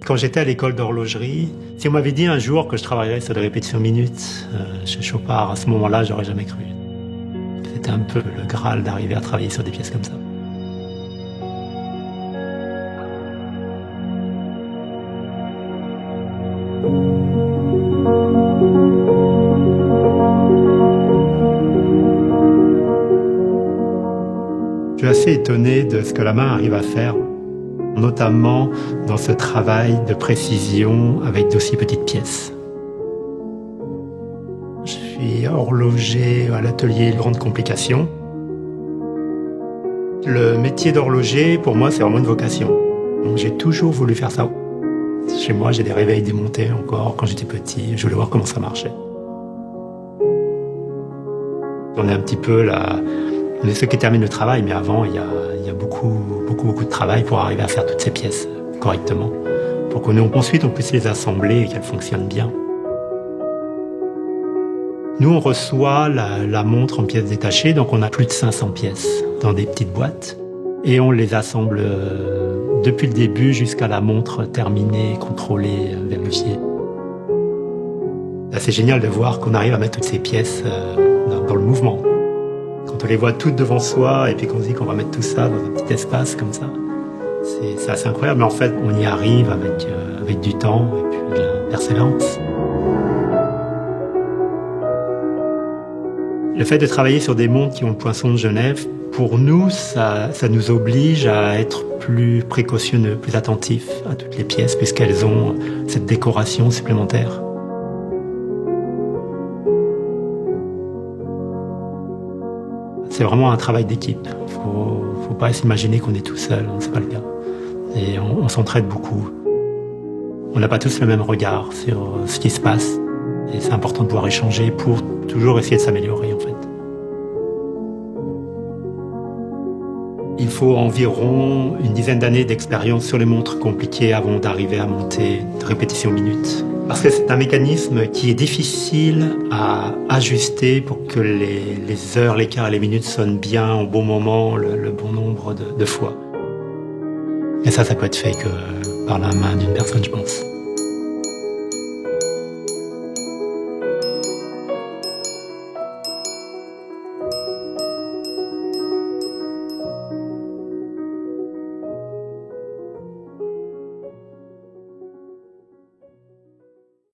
Quand j'étais à l'école d'horlogerie, si on m'avait dit un jour que je travaillerais sur des répétitions minutes chez Chopard, à ce moment-là, j'aurais jamais cru. C'était un peu le Graal d'arriver à travailler sur des pièces comme ça. Je suis assez étonné de ce que la main arrive à faire, notamment dans ce travail de précision avec d'aussi petites pièces. Je suis horloger à l'atelier Grande Complication. Le métier d'horloger, pour moi, c'est vraiment une vocation. Donc, j'ai toujours voulu faire ça. Chez moi, j'ai des réveils démontés encore quand j'étais petit. Je voulais voir comment ça marchait. On est un petit peu là. On est ceux qui terminent le travail, mais avant, il y a beaucoup de travail pour arriver à faire toutes ces pièces correctement. Pour qu'ensuite, on puisse les assembler et qu'elles fonctionnent bien. Nous, on reçoit la montre en pièces détachées, donc on a plus de 500 pièces dans des petites boîtes. Et on les assemble depuis le début jusqu'à la montre terminée, contrôlée, vérifiée. C'est génial de voir qu'on arrive à mettre toutes ces pièces dans le mouvement. Quand on les voit toutes devant soi et puis qu'on se dit qu'on va mettre tout ça dans un petit espace comme ça, c'est assez incroyable. Mais en fait, on y arrive avec du temps et puis de la persévérance. Le fait de travailler sur des montres qui ont le poinçon de Genève, pour nous, ça nous oblige à être plus précautionneux, plus attentifs à toutes les pièces puisqu'elles ont cette décoration supplémentaire. C'est vraiment un travail d'équipe. Faut pas s'imaginer qu'on est tout seul, c'est pas le cas. Et on s'entraide beaucoup. On n'a pas tous le même regard sur ce qui se passe. Et c'est important de pouvoir échanger pour toujours essayer de s'améliorer en fait. Il faut environ une dizaine d'années d'expérience sur les montres compliquées avant d'arriver à monter de répétition minute. Parce que c'est un mécanisme qui est difficile à ajuster pour que les heures, les quarts et les minutes sonnent bien au bon moment, le bon nombre de fois. Et ça peut être fait que par la main d'une personne, je pense.